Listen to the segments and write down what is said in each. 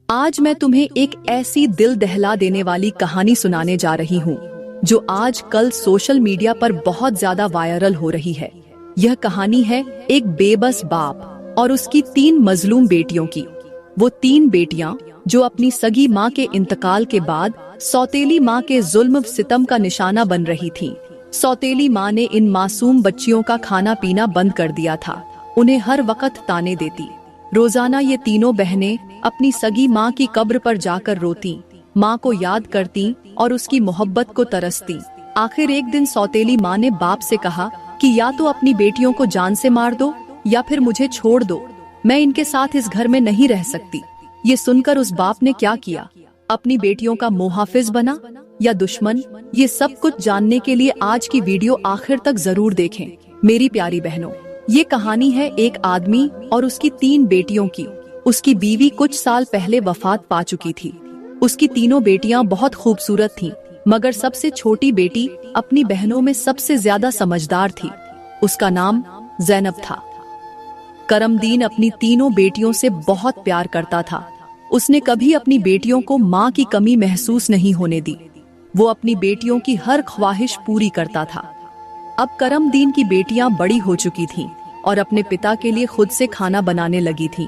आज मैं तुम्हें एक ऐसी दिल दहला देने वाली कहानी सुनाने जा रही हूँ जो आज कल सोशल मीडिया पर बहुत ज्यादा वायरल हो रही है। यह कहानी है एक बेबस बाप और उसकी 3 मजलूम बेटियों की। वो 3 बेटियां जो अपनी सगी माँ के इंतकाल के बाद सौतेली माँ के जुल्म सितम का निशाना बन रही थीं। सौतेली माँ ने इन मासूम बच्चियों का खाना पीना बंद कर दिया था, उन्हें हर वक्त ताने देती। रोजाना ये तीनों बहनें अपनी सगी माँ की कब्र पर जाकर रोती, माँ को याद करती और उसकी मोहब्बत को तरसती। आखिर एक दिन सौतेली माँ ने बाप से कहा कि या तो अपनी बेटियों को जान से मार दो या फिर मुझे छोड़ दो, मैं इनके साथ इस घर में नहीं रह सकती। ये सुनकर उस बाप ने क्या किया, अपनी बेटियों का मुहाफिज बना या दुश्मन? ये सब कुछ जानने के लिए आज की वीडियो आखिर तक जरूर देखें। मेरी प्यारी बहनों, ये कहानी है एक आदमी और उसकी 3 बेटियों की। उसकी बीवी कुछ साल पहले वफात पा चुकी थी। उसकी तीनों बेटियां बहुत खूबसूरत थीं, मगर सबसे छोटी बेटी अपनी बहनों में सबसे ज्यादा समझदार थी। उसका नाम ज़ैनब था। करमदीन अपनी तीनों बेटियों से बहुत प्यार करता था। उसने कभी अपनी बेटियों को माँ की कमी महसूस नहीं होने दी। वो अपनी बेटियों की हर ख्वाहिश पूरी करता था। अब करमदीन की बेटियां बड़ी हो चुकी थीं और अपने पिता के लिए खुद से खाना बनाने लगी थीं।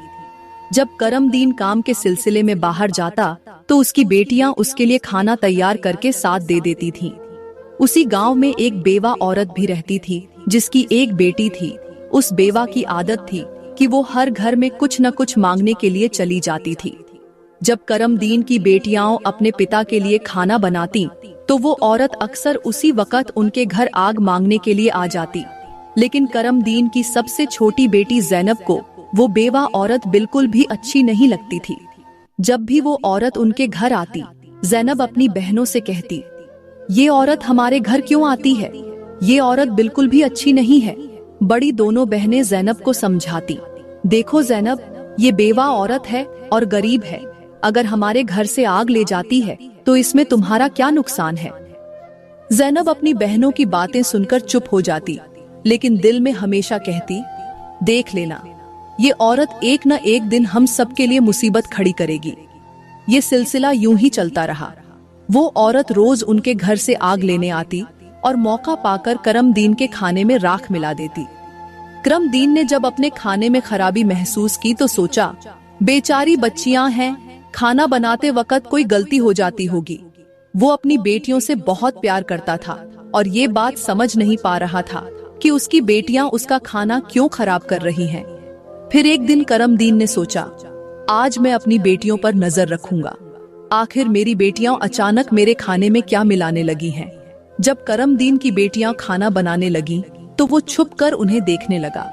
जब करमदीन काम के सिलसिले में बाहर जाता तो उसकी बेटियां उसके लिए खाना तैयार करके साथ दे देती थीं। उसी गांव में एक बेवा औरत भी रहती थी जिसकी एक बेटी थी। उस बेवा की आदत थी कि वो हर घर में कुछ न कुछ मांगने के लिए चली जाती थी। जब करमदीन की बेटियां अपने पिता के लिए खाना बनाती तो वो औरत अक्सर उसी वक्त उनके घर आग मांगने के लिए आ जाती। लेकिन करमदीन की सबसे छोटी बेटी ज़ैनब को वो बेवा औरत बिल्कुल भी अच्छी नहीं लगती थी। जब भी वो औरत उनके घर आती, ज़ैनब अपनी बहनों से कहती, ये औरत हमारे घर क्यों आती है? ये औरत बिल्कुल भी अच्छी नहीं है। बड़ी दोनों बहनें ज़ैनब को समझाती, देखो ज़ैनब, ये बेवा औरत है और गरीब है। अगर हमारे घर से आग ले जाती है तो इसमें तुम्हारा क्या नुकसान है? ज़ैनब अपनी बहनों की बातें सुनकर चुप हो जाती, लेकिन दिल में हमेशा कहती, देख लेना, ये औरत एक न एक दिन हम सबके लिए मुसीबत खड़ी करेगी। ये सिलसिला यूं ही चलता रहा। वो औरत रोज उनके घर से आग लेने आती और मौका पाकर करमदीन के खाने में राख मिला देती। करमदीन ने जब अपने खाने में खराबी महसूस की तो सोचा, बेचारी बच्चियां हैं, खाना बनाते वक्त कोई गलती हो जाती होगी। वो अपनी बेटियों से बहुत प्यार करता था और ये बात समझ नहीं पा रहा था कि उसकी बेटियां उसका खाना क्यों खराब कर रही हैं। फिर एक दिन करमदीन ने सोचा, आज मैं अपनी बेटियों पर नजर रखूंगा। आखिर मेरी बेटियां अचानक मेरे खाने में क्या मिलाने लगी हैं। जब करमदीन की बेटियां खाना बनाने लगी तो वो छुपकर उन्हें देखने लगा।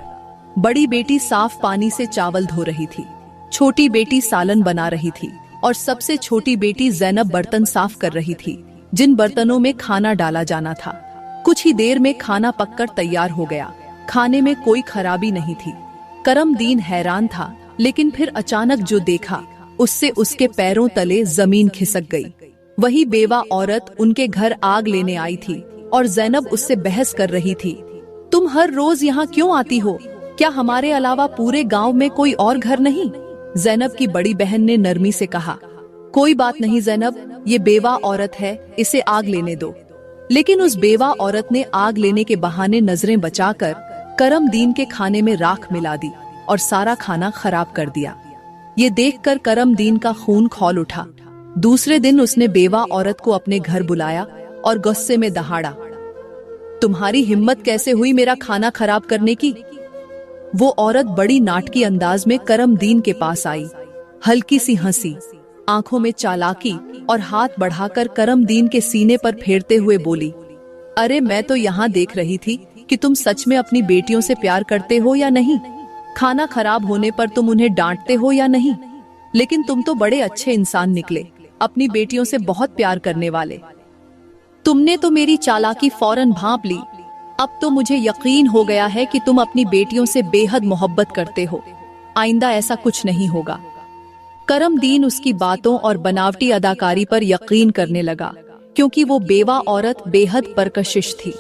बड़ी बेटी साफ पानी से चावल धो रही थी, छोटी बेटी सालन बना रही थी और सबसे छोटी बेटी ज़ैनब बर्तन साफ कर रही थी, जिन बर्तनों में खाना डाला जाना था। कुछ ही देर में खाना पककर तैयार हो गया। खाने में कोई खराबी नहीं थी। करमदीन हैरान था, लेकिन फिर अचानक जो देखा उससे उसके पैरों तले जमीन खिसक गई। वही बेवा औरत उनके घर आग लेने आई थी और ज़ैनब उससे बहस कर रही थी, तुम हर रोज यहाँ क्यों आती हो? क्या हमारे अलावा पूरे गांव में कोई और घर नहीं? ज़ैनब की बड़ी बहन ने नरमी से कहा, कोई बात नहीं ज़ैनब, ये बेवा औरत है, इसे आग लेने दो। लेकिन उस बेवा औरत ने आग लेने के बहाने नजरें बचाकर करमदीन के खाने में राख मिला दी और सारा खाना खराब कर दिया। ये देखकर करमदीन का खून खौल उठा। दूसरे दिन उसने बेवा औरत को अपने घर बुलाया और गुस्से में दहाड़ा, तुम्हारी हिम्मत कैसे हुई मेरा खाना खराब करने की? वो औरत बड़ी नाटकी अंदाज में करमदीन के पास आई, हल्की सी हंसी, आंखों में चालाकी और हाथ बढ़ाकर करमदीन के सीने पर फेरते हुए बोली, अरे मैं तो यहाँ देख रही थी कि तुम सच में अपनी बेटियों से प्यार करते हो या नहीं। खाना खराब होने पर तुम उन्हें डांटते हो या नहीं। लेकिन तुम तो बड़े अच्छे इंसान निकले, अपनी बेटियों से बहुत प्यार करने वाले। तुमने तो मेरी चालाकी फौरन भांप ली। अब तो मुझे यकीन हो गया है कि तुम अपनी बेटियों से बेहद मोहब्बत करते हो। आइंदा ऐसा कुछ नहीं होगा। करमदीन उसकी बातों और बनावटी अदाकारी पर यकीन करने लगा, क्योंकि वो बेवा औरत बेहद परकशिश थी।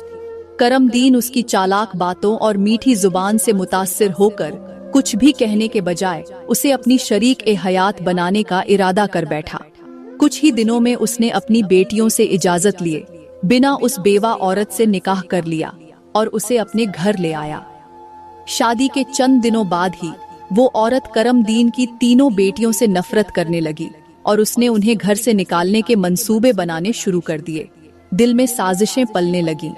करमदीन उसकी चालाक बातों और मीठी जुबान से मुतासिर होकर कुछ भी कहने के बजाय उसे अपनी शरीक ए हयात बनाने का इरादा कर बैठा। कुछ ही दिनों में उसने अपनी बेटियों से इजाजत लिए बिना उस बेवा औरत से निकाह कर लिया और उसे अपने घर ले आया। शादी के चंद दिनों बाद ही वो औरत करमदीन की तीनों बेटियों से नफरत करने लगी और उसने उन्हें घर से निकालने के मंसूबे बनाने शुरू कर दिए। दिल में साजिशें पलने लगीं।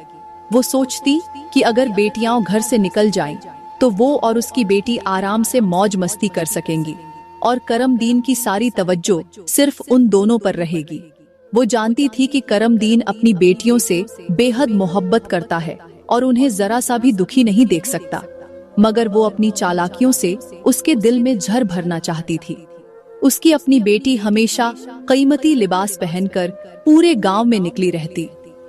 वो सोचती कि अगर बेटियां घर से निकल जाएं, तो वो और उसकी बेटी आराम से मौज मस्ती कर सकेंगी और करमदीन की सारी तवज्जो सिर्फ उन दोनों पर रहेगी। वो जानती थी कि करमदीन अपनी बेटियों से बेहद मोहब्बत करता है और उन्हें जरा सा भी दुखी नहीं देख सकता, मगर वो अपनी चालाकियों से उसके दिल में जहर भरना चाहती थी। उसकी अपनी बेटी हमेशा कीमती लिबास पहनकर पूरे गांव में निकली रहती,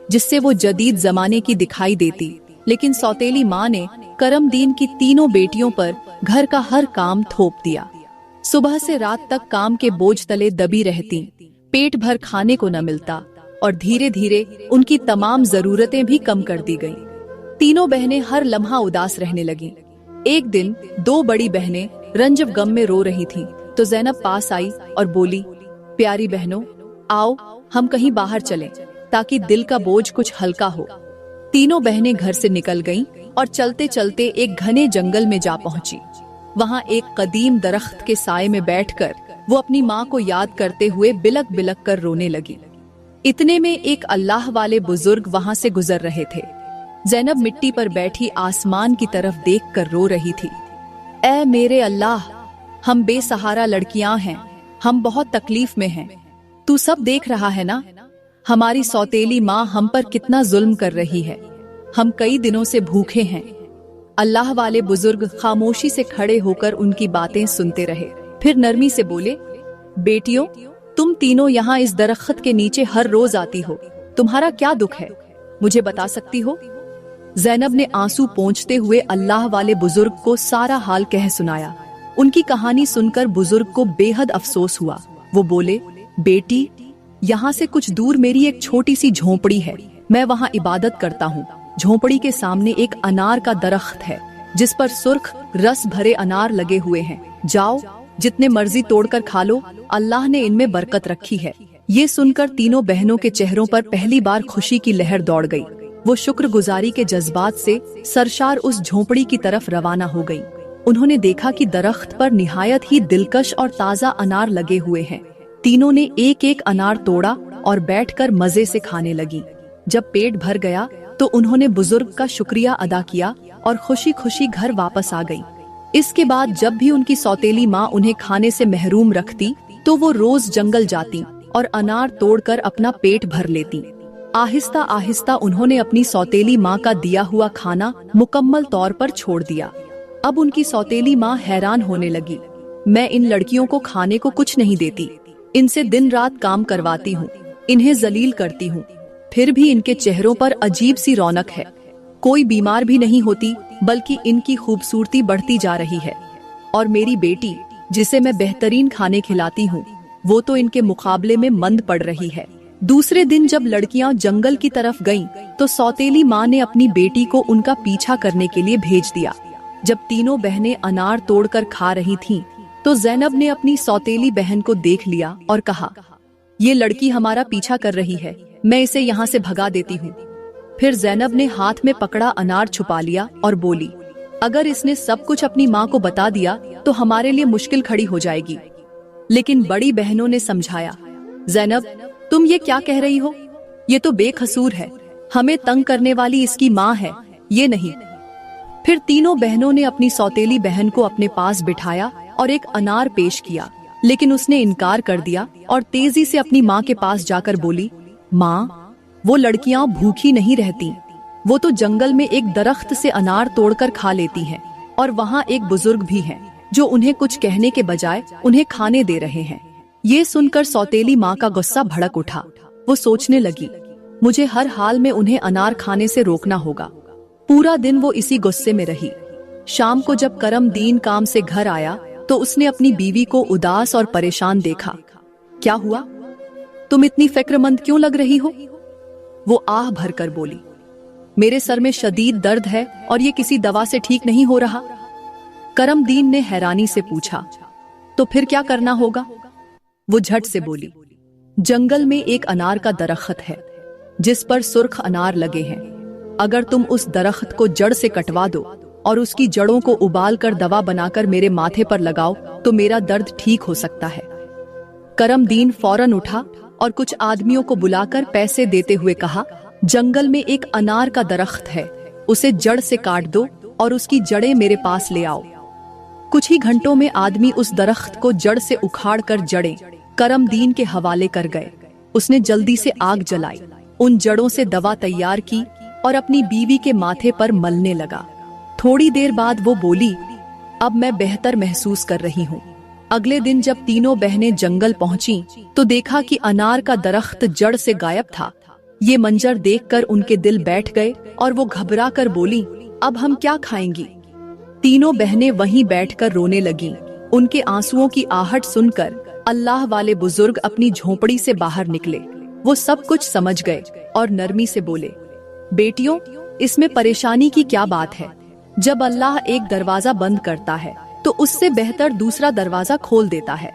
जिससे वो जदीद जमाने की दिखाई देती। लेकिन सौतेली माँ ने करमदीन की तीनों बेटियों पर घर का हर काम थोप दिया। सुबह से रात तक काम के बोझ तले दबी रहती, पेट भर खाने को न मिलता और धीरे धीरे उनकी तमाम जरूरतें भी कम कर दी गईं। तीनों बहनें हर लम्हा उदास रहने लगीं। एक दिन दो बड़ी बहनें रंजव गम में रो रही थीं, तो ज़ैनब पास आई और बोली, प्यारी बहनों, आओ हम कहीं बाहर चलें ताकि दिल का बोझ कुछ हल्का हो। तीनों बहनें घर से निकल गईं और चलते चलते एक घने जंगल में जा पहुंची। वहां एक कदीम दरख्त के साए में बैठकर वो अपनी माँ को याद करते हुए बिलक बिलक कर रोने लगी। इतने में एक अल्लाह वाले बुजुर्ग वहां से गुजर रहे थे। ज़ैनब मिट्टी पर बैठी आसमान की तरफ देखकर रो रही थी। ऐ मेरे अल्लाह, हम बेसहारा लड़कियां हैं, हम बहुत तकलीफ में हैं। तू सब देख रहा है ना, हमारी सौतेली माँ हम पर कितना जुल्म कर रही है। हम कई दिनों से भूखे हैं। अल्लाह वाले बुजुर्ग खामोशी से खड़े होकर उनकी बातें सुनते रहे, फिर नरमी से बोले, बेटियों, तुम तीनों यहाँ इस दरख्त के नीचे हर रोज आती हो, तुम्हारा क्या दुख है, मुझे बता सकती हो? ज़ैनब ने आंसू पोंछते हुए अल्लाह वाले बुजुर्ग को सारा हाल कह सुनाया। उनकी कहानी सुनकर बुजुर्ग को बेहद अफसोस हुआ। वो बोले, बेटी, यहाँ से कुछ दूर मेरी एक छोटी सी झोंपड़ी है, मैं वहाँ इबादत करता हूँ। झोंपड़ी के सामने एक अनार का दरख्त है, जिस पर सुर्ख रस भरे अनार लगे हुए हैं। जाओ, जितने मर्जी तोड़कर खा लो, अल्लाह ने इनमें बरकत रखी है। ये सुनकर तीनों बहनों के चेहरों पर पहली बार खुशी की लहर दौड़ गई। वो शुक्रगुजारी के जज्बात से सरशार उस झोंपड़ी की तरफ रवाना हो गई। उन्होंने देखा कि दरख्त पर निहायत ही दिलकश और ताज़ा अनार लगे हुए हैं। तीनों ने एक एक अनार तोड़ा और बैठकर मजे से खाने लगी। जब पेट भर गया तो उन्होंने बुजुर्ग का शुक्रिया अदा किया और खुशी खुशी घर वापस आ गई। इसके बाद जब भी उनकी सौतेली माँ उन्हें खाने से महरूम रखती, तो वो रोज जंगल जाती और अनार तोड़कर अपना पेट भर लेती। आहिस्ता आहिस्ता उन्होंने अपनी सौतेली माँ का दिया हुआ खाना मुकम्मल तौर पर छोड़ दिया। अब उनकी सौतेली माँ हैरान होने लगी। मैं इन लड़कियों को खाने को कुछ नहीं देती, इनसे दिन रात काम करवाती हूँ, इन्हें जलील करती हूँ, फिर भी इनके चेहरों पर अजीब सी रौनक है। कोई बीमार भी नहीं होती, बल्कि इनकी खूबसूरती बढ़ती जा रही है। और मेरी बेटी, जिसे मैं बेहतरीन खाने खिलाती हूँ, वो तो इनके मुकाबले में मंद पड़ रही है। दूसरे दिन जब लड़कियां जंगल की तरफ गईं, तो सौतेली माँ ने अपनी बेटी को उनका पीछा करने के लिए भेज दिया। जब तीनों बहनें अनार तोड़कर खा रही थीं, तो ज़ैनब ने अपनी सौतेली बहन को देख लिया और कहा, ये लड़की हमारा पीछा कर रही है, मैं इसे यहाँ से भगा देती हूँ। फिर ज़ैनब ने हाथ में पकड़ा अनार छुपा लिया और बोली, अगर इसने सब कुछ अपनी माँ को बता दिया तो हमारे लिए मुश्किल खड़ी हो जाएगी। लेकिन बड़ी बहनों ने समझाया, ज़ैनब, तुम ये क्या कह रही हो? ये तो बेकसूर है, हमें तंग करने वाली इसकी माँ है, ये नहीं। फिर तीनों बहनों ने अपनी सौतेली बहन को अपने पास बिठाया और एक अनार पेश किया, लेकिन उसने इनकार कर दिया और तेजी से अपनी माँ के पास जाकर बोली, माँ, वो लड़कियां भूखी नहीं रहती, वो तो जंगल में एक दरख्त से अनार तोड़कर खा लेती हैं, और वहाँ एक बुजुर्ग भी हैं जो उन्हें कुछ कहने के बजाय उन्हें खाने दे रहे हैं। ये सुनकर सौतेली माँ का गुस्सा भड़क उठा। वो सोचने लगी, मुझे हर हाल में उन्हें अनार खाने से रोकना होगा। पूरा दिन वो इसी गुस्से में रही। शाम को जब करमदीन काम से घर आया तो उसने अपनी बीवी को उदास और परेशान देखा। क्या हुआ? तुम इतनी फिक्रमंद क्यों लग रही हो? वो आह भरकर बोली, मेरे सर में शदीद दर्द है और ये किसी दवा से ठीक नहीं हो रहा। करमदीन ने हैरानी से पूछा, तो फिर क्या करना होगा? वो झट से बोली, जंगल में एक अनार का दरख्त है जिस पर सुर्ख अनार लगे हैं। अगर तुम उस दरख्त को जड़ से कटवा दो और उसकी जड़ों को उबाल कर दवा बनाकर मेरे माथे पर लगाओ तो मेरा दर्द ठीक हो सकता है। करमदीन फौरन उठा और कुछ आदमियों को बुलाकर पैसे देते हुए कहा, जंगल में एक अनार का दरख्त है, उसे जड़ से काट दो और उसकी जड़ें मेरे पास ले आओ। कुछ ही घंटों में आदमी उस दरख्त को जड़ से उखाड़कर जड़ें करमदीन के हवाले कर गए। उसने जल्दी से आग जलाई, उन जड़ों से दवा तैयार की और अपनी बीवी के माथे पर मलने लगा। थोड़ी देर बाद वो बोली, अब मैं बेहतर महसूस कर रही हूँ। अगले दिन जब तीनों बहनें जंगल पहुंची तो देखा कि अनार का दरख्त जड़ से गायब था। ये मंजर देखकर उनके दिल बैठ गए और वो घबरा कर बोली, अब हम क्या खाएंगी? तीनों बहनें वहीं बैठकर रोने लगीं। उनके आंसुओं की आहट सुनकर अल्लाह वाले बुजुर्ग अपनी झोपड़ी से बाहर निकले। वो सब कुछ समझ गए और नरमी से बोले, बेटियों, इसमें परेशानी की क्या बात है? जब अल्लाह एक दरवाजा बंद करता है तो उससे बेहतर दूसरा दरवाजा खोल देता है।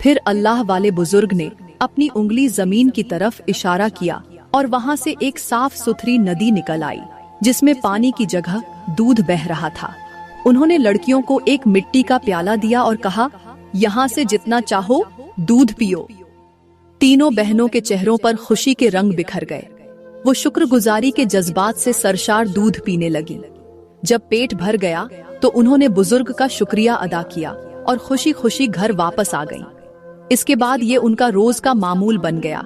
फिर अल्लाह वाले बुजुर्ग ने अपनी उंगली जमीन की तरफ इशारा किया और वहां से एक साफ सुथरी नदी निकल आई जिसमें पानी की जगह दूध बह रहा था। उन्होंने लड़कियों को एक मिट्टी का प्याला दिया और कहा, यहाँ से जितना चाहो दूध पियो। तीनों बहनों के चेहरों पर खुशी के रंग बिखर गए। वो शुक्रगुजारी के जज्बात से सरशार दूध पीने लगी। जब पेट भर गया तो उन्होंने बुजुर्ग का शुक्रिया अदा किया और खुशी खुशी घर वापस आ गईं। इसके बाद ये उनका रोज का मामूल बन गया।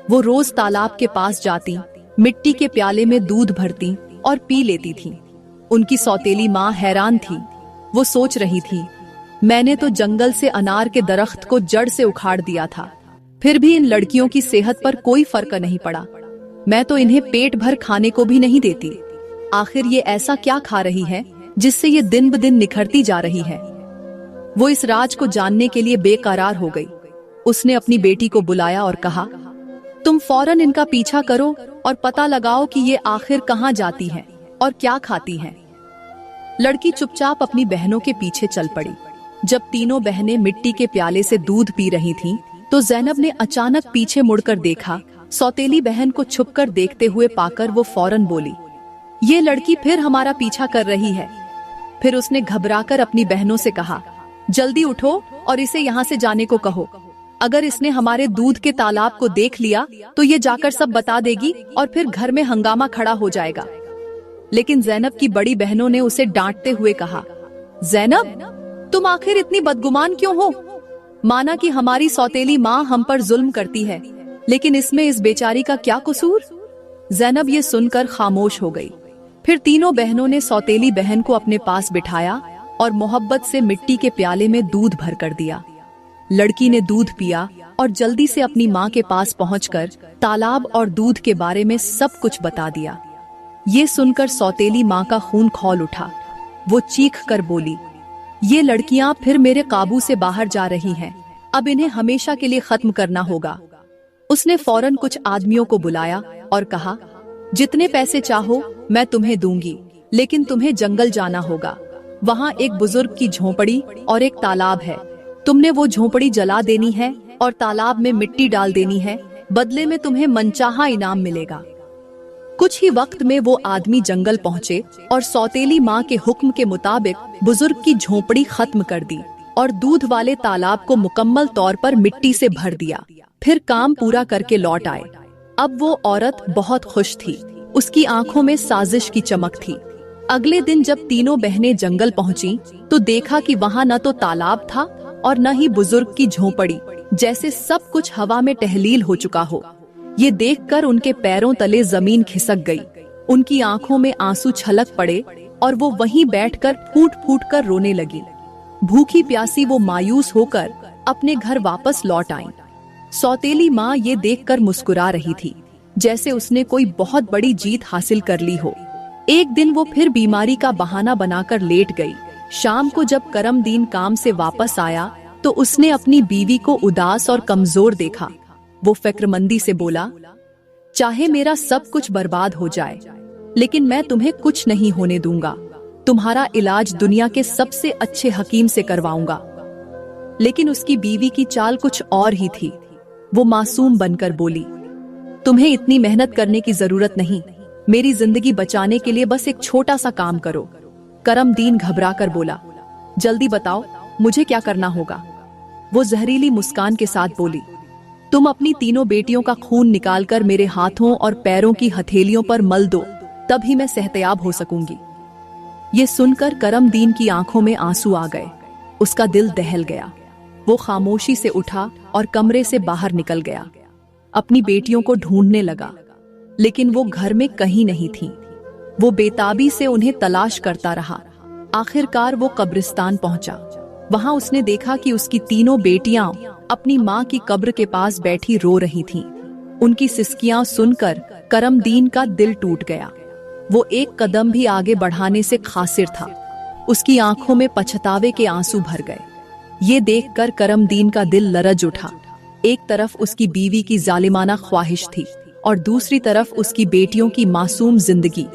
वो रोज तालाब के पास जाती, मिट्टी के प्याले में दूध भरती और पी लेती थीं। उनकी सौतेली माँ हैरान थी। वो सोच रही थी, मैंने तो जंगल से अनार के दरख्त को जड़ से उखाड़ दिया था, फिर भी इन लड़कियों की सेहत पर कोई फर्क नहीं पड़ा। मैं तो इन्हें पेट भर खाने को भी नहीं देती। आखिर ये ऐसा क्या खा रही है जिससे ये दिन ब दिन निखरती जा रही है? वो इस राज को जानने के लिए बेकरार हो गई। उसने अपनी बेटी को बुलाया और कहा, तुम फौरन इनका पीछा करो और पता लगाओ कि ये आखिर कहाँ जाती हैं और क्या खाती हैं। लड़की चुपचाप अपनी बहनों के पीछे चल पड़ी। जब तीनों बहनें मिट्टी के प्याले से दूध पी रही थीं, तो ज़ैनब ने अचानक पीछे मुड़कर देखा। सौतेली बहन को छुपकर देखते हुए पाकर वो फौरन बोली, ये लड़की फिर हमारा पीछा कर रही है। फिर उसने घबराकर अपनी बहनों से कहा, जल्दी उठो और इसे यहाँ से जाने को कहो। अगर इसने हमारे दूध के तालाब को देख लिया तो ये जाकर सब बता देगी और फिर घर में हंगामा खड़ा हो जाएगा। लेकिन ज़ैनब की बड़ी बहनों ने उसे डांटते हुए कहा, ज़ैनब, तुम आखिर इतनी बदगुमान क्यों हो? माना कि हमारी सौतेली माँ हम पर जुल्म करती है, लेकिन इसमें इस बेचारी का क्या कसूर? ज़ैनब ये सुनकर खामोश हो गई। फिर तीनों बहनों ने सौतेली बहन को अपने पास बिठाया और मोहब्बत से मिट्टी के प्याले में दूध भर कर दिया। लड़की ने दूध पिया और जल्दी से अपनी माँ के पास पहुंचकर तालाब और दूध के बारे में सब कुछ बता दिया। ये सुनकर सौतेली माँ का खून खौल उठा। वो चीख कर बोली, ये लड़कियां फिर मेरे काबू से बाहर जा रही हैं। अब इन्हें हमेशा के लिए खत्म करना होगा। उसने फौरन कुछ आदमियों को बुलाया और कहा, जितने पैसे चाहो मैं तुम्हें दूंगी, लेकिन तुम्हें जंगल जाना होगा। वहाँ एक बुजुर्ग की झोपड़ी और एक तालाब है। तुमने वो झोपड़ी जला देनी है और तालाब में मिट्टी डाल देनी है। बदले में तुम्हें मनचाहा इनाम मिलेगा। कुछ ही वक्त में वो आदमी जंगल पहुँचे और सौतेली माँ के हुक्म के मुताबिक बुजुर्ग की झोपड़ी खत्म कर दी और दूध वाले तालाब को मुकम्मल तौर पर मिट्टी से भर दिया। फिर काम पूरा करके लौट आए। अब वो औरत बहुत खुश थी। उसकी आंखों में साजिश की चमक थी। अगले दिन जब तीनों बहनें जंगल पहुंची तो देखा कि वहाँ न तो तालाब था और न ही बुजुर्ग की झोपड़ी, जैसे सब कुछ हवा में तहलील हो चुका हो। ये देखकर उनके पैरों तले जमीन खिसक गई। उनकी आंखों में आंसू छलक पड़े और वो वहीं बैठकर फूट फूट कर रोने लगी। भूखी प्यासी वो मायूस होकर अपने घर वापस लौट आईं। सौतेली माँ ये देखकर मुस्कुरा रही थी, जैसे उसने कोई बहुत बड़ी जीत हासिल कर ली हो। एक दिन वो फिर बीमारी का बहाना बनाकर लेट गई। शाम को जब करमदीन काम से वापस आया तो उसने अपनी बीवी को उदास और कमजोर देखा। वो फिक्रमंदी से बोला, चाहे मेरा सब कुछ बर्बाद हो जाए, लेकिन मैं तुम्हें कुछ नहीं होने दूंगा। तुम्हारा इलाज दुनिया के सबसे अच्छे हकीम से करवाऊंगा। लेकिन उसकी बीवी की चाल कुछ और ही थी। वो मासूम बनकर बोली, तुम्हें इतनी मेहनत करने की जरूरत नहीं, मेरी जिंदगी बचाने के लिए बस एक छोटा सा काम करो। करमदीन घबरा कर बोला, जल्दी बताओ, मुझे क्या करना होगा। वो जहरीली मुस्कान के साथ बोली, तुम अपनी तीनों बेटियों का खून निकालकर मेरे हाथों और पैरों की हथेलियों पर मल दो, तभी मैं सेहतयाब हो सकूंगी। ये सुनकर करमदीन की आंखों में आंसू आ गए। उसका दिल दहल गया। वो खामोशी से उठा और कमरे से बाहर निकल गया। अपनी बेटियों को ढूंढने लगा, लेकिन वो घर में कहीं नहीं थीं। वो बेताबी से उन्हें तलाश करता रहा। आखिरकार वो कब्रिस्तान पहुंचा। वहां उसने देखा कि उसकी तीनों बेटियां अपनी मां की कब्र के पास बैठी रो रही थीं। उनकी सिसकियां सुनकर करमदीन का दिल टूट गया। वो एक कदम भी आगे बढ़ाने से खासिर था। उसकी आंखों में पछतावे के आंसू भर गए। ये देखकर करमदीन का दिल लरज उठा। एक तरफ उसकी बीवी की जालिमाना ख्वाहिश थी और दूसरी तरफ उसकी बेटियों की मासूम जिंदगी।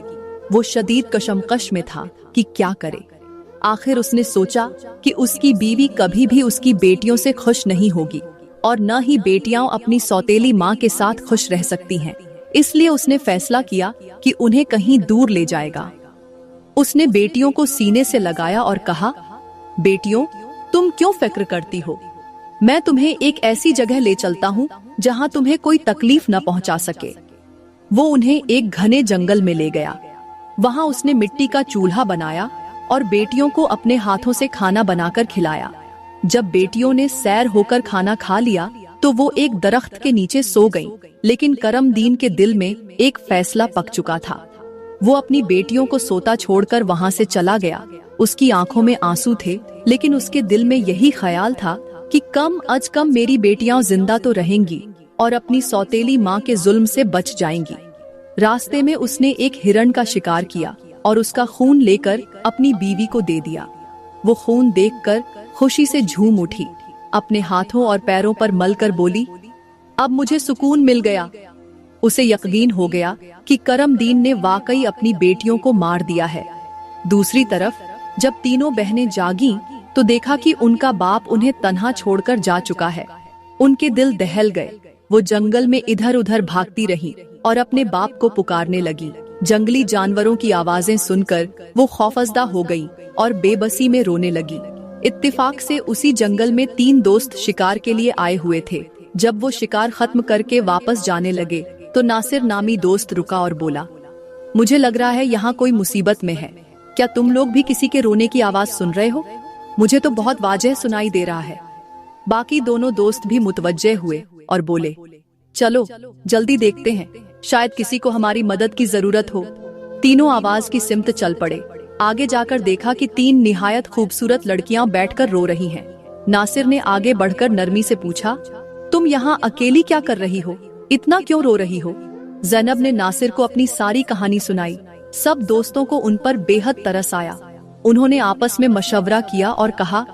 वो शदीद कशमकश में था कि क्या करे। आखिर उसने सोचा कि उसकी बीवी कभी भी उसकी बेटियों से खुश नहीं होगी और न ही बेटियां अपनी सौतेली मां के साथ खुश रह सकती हैं। इसलिए उसने फैसला किया कि उन्हें कहीं दूर ले जाएगा। उसने बेटियों को सीने से लगाया और कहा, बेटियों, तुम क्यों फिक्र करती हो? मैं तुम्हें एक ऐसी जगह ले चलता हूँ जहाँ तुम्हें कोई तकलीफ न पहुँचा सके। वो उन्हें एक घने जंगल में ले गया। वहाँ उसने मिट्टी का चूल्हा बनाया और बेटियों को अपने हाथों से खाना बनाकर खिलाया। जब बेटियों ने सैर होकर खाना खा लिया तो वो एक दरख्त के नीचे सो गईं। लेकिन करमदीन के दिल में एक फैसला पक चुका था। वो अपनी बेटियों को सोता छोड़कर वहाँ से चला गया। उसकी आंखों में आंसू थे, लेकिन उसके दिल में यही ख्याल था कि कम अज कम मेरी बेटियां जिंदा तो रहेंगी और अपनी सौतेली माँ के जुल्म से बच जाएंगी। रास्ते में उसने एक हिरण का शिकार किया और उसका खून लेकर अपनी बीवी को दे दिया। वो खून देखकर खुशी से झूम उठी। अपने हाथों और पैरों पर मलकर बोली, अब मुझे सुकून मिल गया। उसे यकीन हो गया कि करमदीन ने वाकई अपनी बेटियों को मार दिया है। दूसरी तरफ जब तीनों बहनें जागीं तो देखा कि उनका बाप उन्हें तन्हा छोड़कर जा चुका है। उनके दिल दहल गए। वो जंगल में इधर उधर भागती रहीं और अपने बाप को पुकारने लगी। जंगली जानवरों की आवाजें सुनकर वो खौफजदा हो गई और बेबसी में रोने लगी। इत्तेफाक से उसी जंगल में 3 दोस्त शिकार के लिए आए हुए थे। जब वो शिकार खत्म करके वापस जाने लगे तो नासिर नामी दोस्त रुका और बोला, मुझे लग रहा है यहाँ कोई मुसीबत में है। क्या तुम लोग भी किसी के रोने की आवाज सुन रहे हो? मुझे तो बहुत वाजह सुनाई दे रहा है। बाकी दोनों दोस्त भी मुतवज्जे हुए और बोले, चलो जल्दी देखते हैं, शायद किसी को हमारी मदद की जरूरत हो। तीनों आवाज की सिमत चल पड़े। आगे जाकर देखा कि 3 निहायत खूबसूरत लड़कियां बैठकर रो रही हैं। नासिर ने आगे बढ़कर नरमी से पूछा, तुम यहाँ अकेली क्या कर रही हो? इतना क्यों रो रही हो? ज़ैनब ने नासिर को अपनी सारी कहानी सुनाई। सब दोस्तों को उन पर बेहद तरस आया। उन्होंने आपस में मशवरा किया और कहा,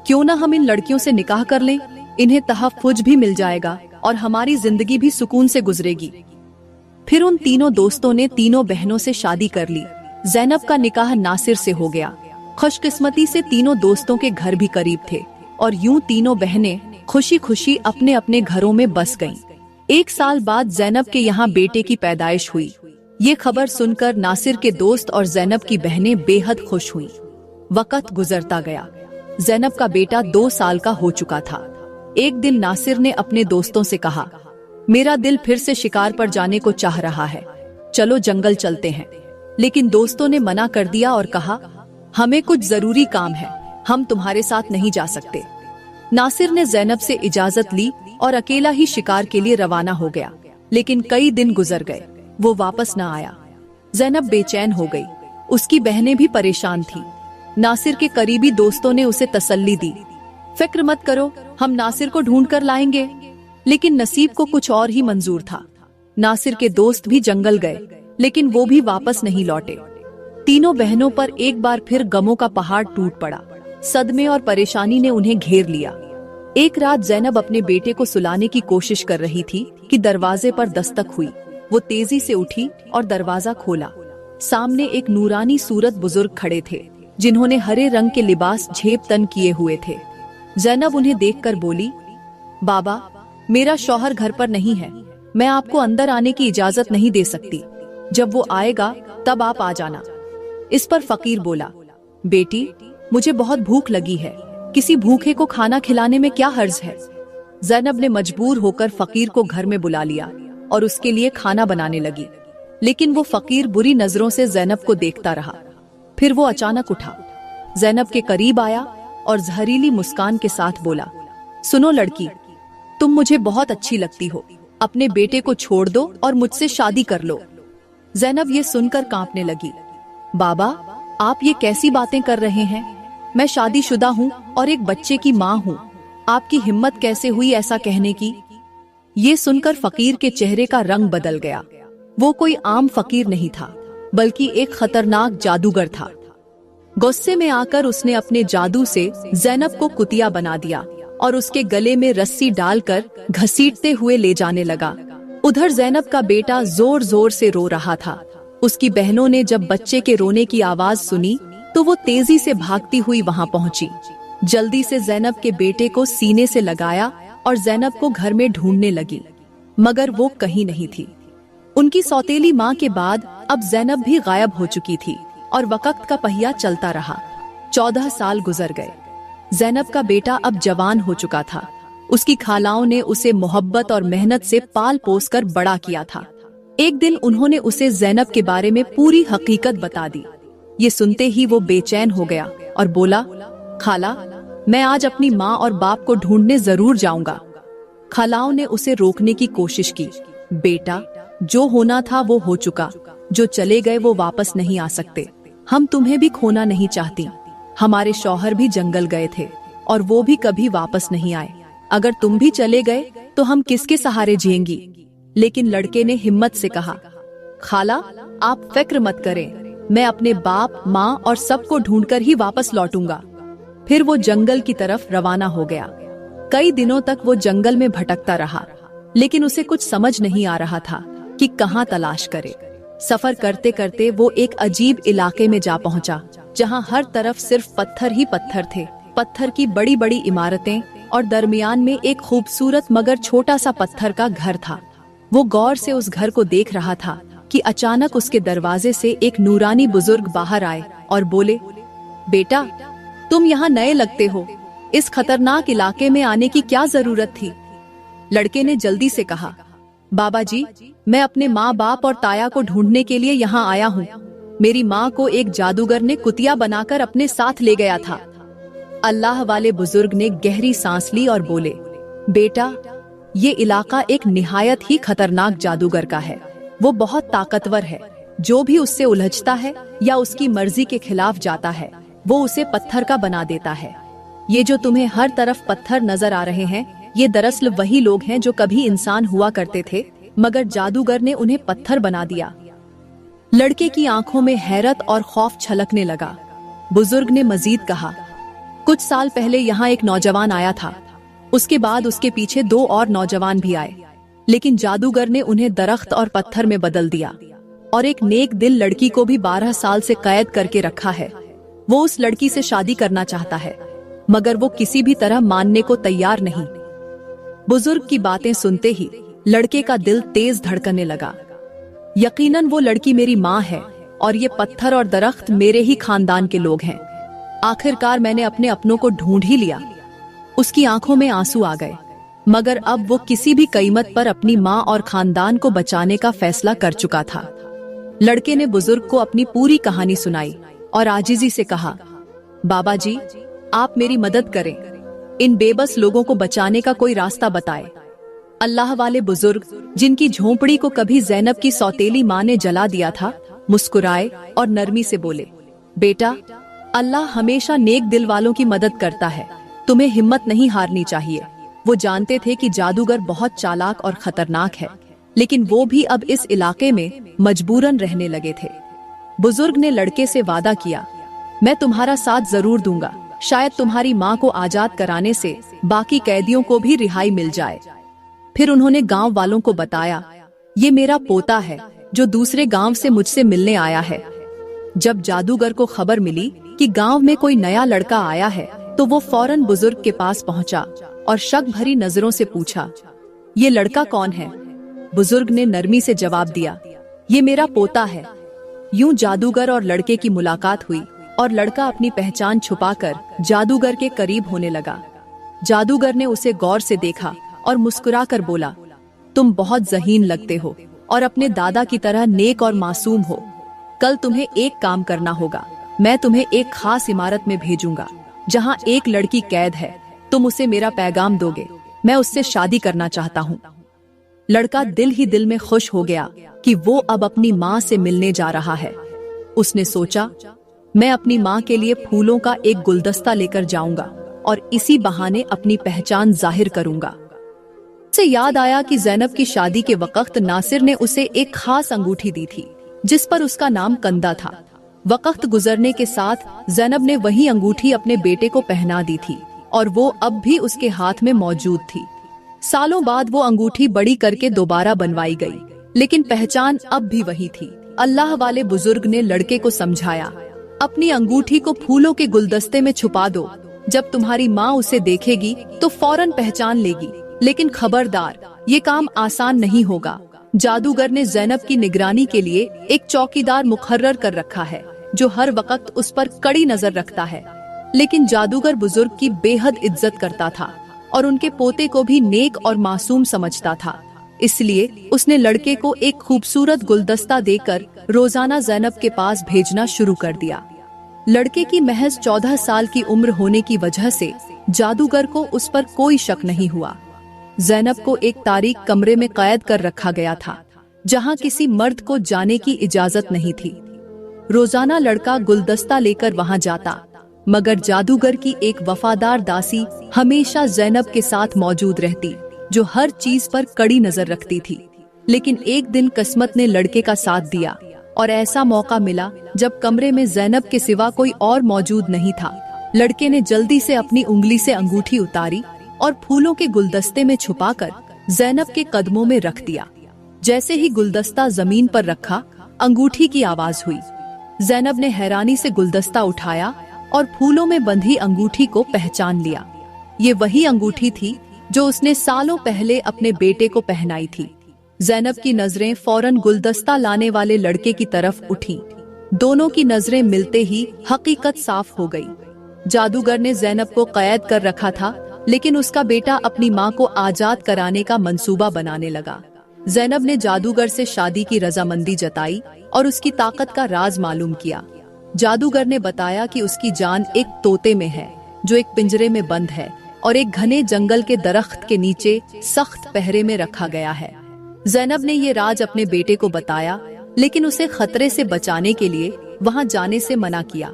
क्यों ना हम इन लड़कियों से निकाह कर लें, इन्हें तहफ्फुज भी मिल जाएगा और हमारी जिंदगी भी सुकून से गुजरेगी। फिर उन तीनों दोस्तों ने तीनों बहनों से शादी कर ली। ज़ैनब का निकाह नासिर से हो गया। खुशकिस्मती से तीनों दोस्तों के घर भी करीब थे और यूं तीनों बहनें खुशी खुशी अपने अपने घरों में बस गईं। 1 साल बाद ज़ैनब के यहाँ बेटे की पैदाइश हुई। ये खबर सुनकर नासिर के दोस्त और ज़ैनब की बहनें बेहद खुश हुईं। वक्त गुजरता गया। ज़ैनब का बेटा 2 साल का हो चुका था। एक दिन नासिर ने अपने दोस्तों से कहा, मेरा दिल फिर से शिकार पर जाने को चाह रहा है, चलो जंगल चलते हैं। लेकिन दोस्तों ने मना कर दिया और कहा, हमें कुछ जरूरी काम है, हम तुम्हारे साथ नहीं जा सकते। नासिर ने ज़ैनब से इजाजत ली और अकेला ही शिकार के लिए रवाना हो गया। लेकिन कई दिन गुजर गए, वो वापस न आया। ज़ैनब बेचैन हो गई। उसकी बहनें भी परेशान थीं। नासिर के करीबी दोस्तों ने उसे तसल्ली दी, फिक्र मत करो, हम नासिर को ढूंढ कर लाएंगे। लेकिन नसीब को कुछ और ही मंजूर था। नासिर के दोस्त भी जंगल गए, लेकिन वो भी वापस नहीं लौटे। तीनों बहनों पर एक बार फिर गमों का पहाड़ टूट पड़ा। सदमे और परेशानी ने उन्हें घेर लिया। एक रात ज़ैनब अपने बेटे को सुलाने की कोशिश कर रही थी कि दरवाजे पर दस्तक हुई। वो तेजी से उठी और दरवाजा खोला। सामने एक नूरानी सूरत बुजुर्ग खड़े थे। जिन्होंने हरे रंग के लिबास झेप तन किए हुए थे। जैनब उन्हें देखकर बोली, बाबा, मेरा शौहर घर पर नहीं है, मैं आपको अंदर आने की इजाजत नहीं दे सकती। जब वो आएगा तब आप आ जाना। इस पर फकीर बोला, बेटी, मुझे बहुत भूख लगी है, किसी भूखे को खाना खिलाने में क्या हर्ज है। जैनब ने मजबूर होकर फकीर को घर में बुला लिया और उसके लिए खाना बनाने लगी। लेकिन वो फकीर बुरी नजरों से जैनब को देखता रहा। फिर वो अचानक उठा, जैनब के करीब आया और जहरीली मुस्कान के साथ बोला, सुनो लड़की, तुम मुझे बहुत अच्छी लगती हो, अपने बेटे को छोड़ दो और मुझसे शादी कर लो। जैनब ये सुनकर कांपने लगी। बाबा, आप ये कैसी बातें कर रहे हैं? मैं शादीशुदा हूँ और एक बच्चे की माँ हूँ। आपकी हिम्मत कैसे हुई ऐसा कहने की? ये सुनकर फकीर के चेहरे का रंग बदल गया। वो कोई आम फकीर नहीं था, बल्कि एक खतरनाक जादूगर था। गुस्से में आकर उसने अपने जादू से जैनब को कुतिया बना दिया और उसके गले में रस्सी डालकर घसीटते हुए ले जाने लगा। उधर जैनब का बेटा जोर जोर से रो रहा था। उसकी बहनों ने जब बच्चे के रोने की आवाज सुनी तो वो तेजी से भागती हुई वहां पहुंची। जल्दी से जैनब के बेटे को सीने से लगाया और जैनब को घर में ढूंढने लगी, मगर वो कहीं नहीं थी। उनकी सौतेली माँ के बाद अब जैनब भी गायब हो चुकी थी और वक्त का पहिया चलता रहा। 14 साल गुजर गए। जैनब का बेटा अब जवान हो चुका था। उसकी खालाओं ने उसे मोहब्बत और मेहनत से पाल पोस कर बड़ा किया था। एक दिन उन्होंने उसे जैनब के बारे में पूरी हकीकत बता दी। ये सुनते ही वो बेचैन हो गया और बोला, खाला, मैं आज अपनी माँ और बाप को ढूंढने जरूर जाऊंगा। खालाओं ने उसे रोकने की कोशिश की। बेटा, जो होना था वो हो चुका, जो चले गए वो वापस नहीं आ सकते। हम तुम्हें भी खोना नहीं चाहती। हमारे शौहर भी जंगल गए थे और वो भी कभी वापस नहीं आए। अगर तुम भी चले गए तो हम किसके सहारे जिएंगी? लेकिन लड़के ने हिम्मत से कहा, खाला, आप फिक्र मत करें, मैं अपने बाप, माँ और सबको ढूंढकर ही वापस लौटूंगा। फिर वो जंगल की तरफ रवाना हो गया। कई दिनों तक वो जंगल में भटकता रहा, लेकिन उसे कुछ समझ नहीं आ रहा था कि कहाँ तलाश करे। सफर करते करते वो एक अजीब इलाके में जा पहुंचा, जहाँ हर तरफ सिर्फ पत्थर ही पत्थर थे। पत्थर की बड़ी बड़ी इमारतें और दरमियान में एक खूबसूरत मगर छोटा सा पत्थर का घर था। वो गौर से उस घर को देख रहा था कि अचानक उसके दरवाजे से एक नूरानी बुजुर्ग बाहर आए और बोले, बेटा, तुम यहाँ नए लगते हो, इस खतरनाक इलाके में आने की क्या जरूरत थी? लड़के ने जल्दी से कहा, बाबा जी, मैं अपने माँ बाप और ताया को ढूंढने के लिए यहाँ आया हूँ। मेरी माँ को एक जादूगर ने कुतिया बनाकर अपने साथ ले गया था। अल्लाह वाले बुजुर्ग ने गहरी सांस ली और बोले, बेटा, ये इलाका एक निहायत ही खतरनाक जादूगर का है। वो बहुत ताकतवर है। जो भी उससे उलझता है या उसकी मर्जी के खिलाफ जाता है, वो उसे पत्थर का बना देता है। ये जो तुम्हें हर तरफ पत्थर नजर आ रहे हैं, ये दरअसल वही लोग हैं जो कभी इंसान हुआ करते थे, मगर जादूगर ने उन्हें पत्थर बना दिया। लड़के की आंखों में हैरत और खौफ छलकने लगा। बुजुर्ग ने मजीद कहा, कुछ साल पहले यहाँ एक नौजवान आया था। उसके बाद उसके पीछे 2 और नौजवान भी आए, लेकिन जादूगर ने उन्हें दरख्त और पत्थर में बदल दिया और एक नेक दिल लड़की को भी 12 साल से कैद करके रखा है। वो उस लड़की से शादी करना चाहता है, मगर वो किसी भी तरह मानने को तैयार नहीं। बुजुर्ग की बातें सुनते ही लड़के का दिल तेज धड़कने लगा। यकीनन वो लड़की मेरी माँ है और ये पत्थर और दरख्त मेरे ही खानदान के लोग हैं। आखिरकार मैंने अपने अपनों को ढूंढ ही लिया। उसकी आंखों में आंसू आ गए, मगर अब वो किसी भी कीमत पर अपनी माँ और खानदान को बचाने का फैसला कर चुका था। लड़के ने बुजुर्ग को अपनी पूरी कहानी सुनाई और आजिजी से कहा, बाबा जी, आप मेरी मदद करें, इन बेबस लोगों को बचाने का कोई रास्ता बताएं। अल्लाह वाले बुजुर्ग, जिनकी झोंपड़ी को कभी जैनब की सौतेली माँ ने जला दिया था, मुस्कुराए और नरमी से बोले, बेटा, अल्लाह हमेशा नेक दिल वालों की मदद करता है, तुम्हें हिम्मत नहीं हारनी चाहिए। वो जानते थे कि जादूगर बहुत चालाक और खतरनाक है, लेकिन वो भी अब इस इलाके में मजबूरन रहने लगे थे। बुजुर्ग ने लड़के से वादा किया, मैं तुम्हारा साथ जरूर दूंगा, शायद तुम्हारी माँ को आजाद कराने से बाकी कैदियों को भी रिहाई मिल जाए। फिर उन्होंने गांव वालों को बताया, ये मेरा पोता है जो दूसरे गांव से मुझसे मिलने आया है। जब जादूगर को खबर मिली कि गांव में कोई नया लड़का आया है तो वो फौरन बुजुर्ग के पास पहुंचा और शक भरी नजरों से पूछा, ये लड़का कौन है? बुजुर्ग ने नरमी से जवाब दिया, ये मेरा पोता है। यूं जादूगर और लड़के की मुलाकात हुई और लड़का अपनी पहचान छुपाकर जादूगर के करीब होने लगा। जादूगर ने उसे गौर से देखा और मुस्कुराकर बोला, तुम बहुत ज़हीन लगते हो और अपने दादा की तरह नेक और मासूम हो। कल तुम्हें एक काम करना होगा। मैं तुम्हें एक खास इमारत में भेजूंगा जहां एक लड़की कैद है। तुम उसे मेरा पैगाम दोगे। मैं उससे शादी करना चाहता हूँ। लड़का दिल ही दिल में खुश हो गया कि वो अब अपनी माँ से मिलने जा रहा है। उसने सोचा, मैं अपनी माँ के लिए फूलों का एक गुलदस्ता लेकर जाऊंगा और इसी बहाने अपनी पहचान जाहिर करूंगा। उसे याद आया कि ज़ैनब की शादी के वक्त नासिर ने उसे एक खास अंगूठी दी थी जिस पर उसका नाम कंदा था। वक्त गुजरने के साथ ज़ैनब ने वही अंगूठी अपने बेटे को पहना दी थी और वो अब भी उसके हाथ में मौजूद थी। सालों बाद वो अंगूठी बड़ी करके दोबारा बनवाई गई, लेकिन पहचान अब भी वही थी। अल्लाह वाले बुजुर्ग ने लड़के को समझाया, अपनी अंगूठी को फूलों के गुलदस्ते में छुपा दो। जब तुम्हारी माँ उसे देखेगी तो फौरन पहचान लेगी, लेकिन खबरदार, ये काम आसान नहीं होगा। जादूगर ने ज़ैनब की निगरानी के लिए एक चौकीदार मुकर्रर कर रखा है जो हर वक्त उस पर कड़ी नजर रखता है। लेकिन जादूगर बुजुर्ग की बेहद इज्जत करता था और उनके पोते को भी नेक और मासूम समझता था। इसलिए उसने लड़के को एक खूबसूरत गुलदस्ता देकर रोजाना ज़ैनब के पास भेजना शुरू कर दिया। लड़के की महज 14 साल की उम्र होने की वजह से जादूगर को उस पर कोई शक नहीं हुआ। ज़ैनब को एक तारीक कमरे में कैद कर रखा गया था जहां किसी मर्द को जाने की इजाजत नहीं थी। रोजाना लड़का गुलदस्ता लेकर वहां जाता, मगर जादूगर की एक वफादार दासी हमेशा ज़ैनब के साथ मौजूद रहती जो हर चीज पर कड़ी नजर रखती थी। लेकिन एक दिन किस्मत ने लड़के का साथ दिया और ऐसा मौका मिला जब कमरे में ज़ैनब के सिवा कोई और मौजूद नहीं था। लड़के ने जल्दी से अपनी उंगली से अंगूठी उतारी और फूलों के गुलदस्ते में छुपाकर ज़ैनब के कदमों में रख दिया। जैसे ही गुलदस्ता जमीन पर रखा, अंगूठी की आवाज हुई। ज़ैनब ने हैरानी से गुलदस्ता उठाया और फूलों में बंधी अंगूठी को पहचान लिया। ये वही अंगूठी थी जो उसने सालों पहले अपने बेटे को पहनाई थी। ज़ैनब की नजरें फौरन गुलदस्ता लाने वाले लड़के की तरफ उठी। दोनों की नजरें मिलते ही हकीकत साफ हो गई। जादूगर ने ज़ैनब को कैद कर रखा था, लेकिन उसका बेटा अपनी माँ को आजाद कराने का मंसूबा बनाने लगा। ज़ैनब ने जादूगर से शादी की रजामंदी जताई और उसकी ताकत का राज मालूम किया। जादूगर ने बताया कि उसकी जान एक तोते में है जो एक पिंजरे में बंद है और एक घने जंगल के दरख्त के नीचे सख्त पहरे में रखा गया है। ज़ैनब ने ये राज अपने बेटे को बताया, लेकिन उसे खतरे से बचाने के लिए वहां जाने से मना किया।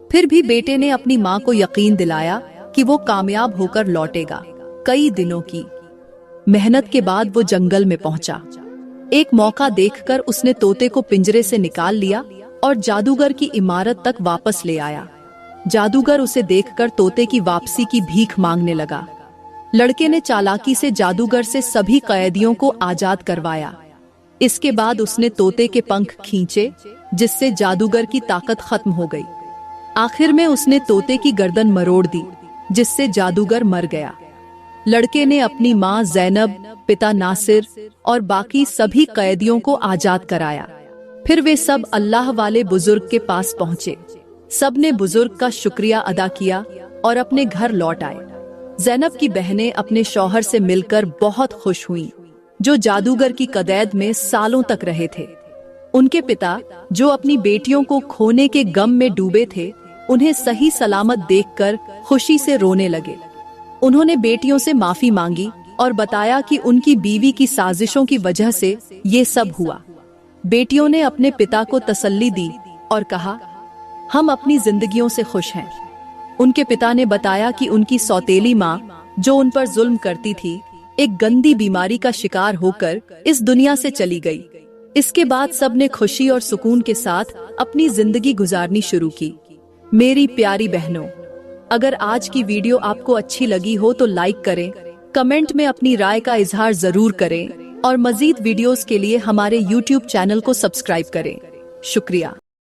फिर भी बेटे ने अपनी माँ को यकीन दिलाया कि वो कामयाब होकर लौटेगा। कई दिनों की मेहनत के बाद वो जंगल में पहुंचा। एक मौका देखकर उसने तोते को पिंजरे से निकाल लिया और जादूगर की इमारत तक वापस ले आया। जादूगर उसे देखकर तोते की वापसी की भीख मांगने लगा। लड़के ने चालाकी से जादूगर से सभी कैदियों को आजाद करवाया। इसके बाद उसने तोते के पंख खींचे, जिससे जादूगर की ताकत खत्म हो गई। आखिर में उसने तोते की गर्दन मरोड़ दी, जिससे जादूगर मर गया। लड़के ने अपनी माँ ज़ैनब, पिता नासिर और बाकी सभी कैदियों को आजाद कराया। फिर वे सब अल्लाह वाले बुजुर्ग के पास पहुँचे। सब ने बुजुर्ग का शुक्रिया अदा किया और अपने घर लौट आए। ज़ैनब की बहनें अपने शौहर से मिलकर बहुत खुश हुईं, जो जादूगर की कदैद में सालों तक रहे थे। उनके पिता, जो अपनी बेटियों को खोने के गम में डूबे थे, उन्हें सही सलामत देखकर खुशी से रोने लगे। उन्होंने बेटियों से माफी मांगी और बताया कि उनकी बीवी की साजिशों की वजह से ये सब हुआ। बेटियों ने अपने पिता को तसल्ली दी और कहा, हम अपनी जिंदगियों से खुश हैं। उनके पिता ने बताया कि उनकी सौतेली माँ, जो उन पर जुल्म करती थी, एक गंदी बीमारी का शिकार होकर इस दुनिया से चली गई। इसके बाद सब ने खुशी और सुकून के साथ अपनी जिंदगी गुजारनी शुरू की। मेरी प्यारी बहनों, अगर आज की वीडियो आपको अच्छी लगी हो तो लाइक करें, कमेंट में अपनी राय का इजहार जरूर करें और मजीद वीडियोस के लिए हमारे YouTube चैनल को सब्सक्राइब करें। शुक्रिया।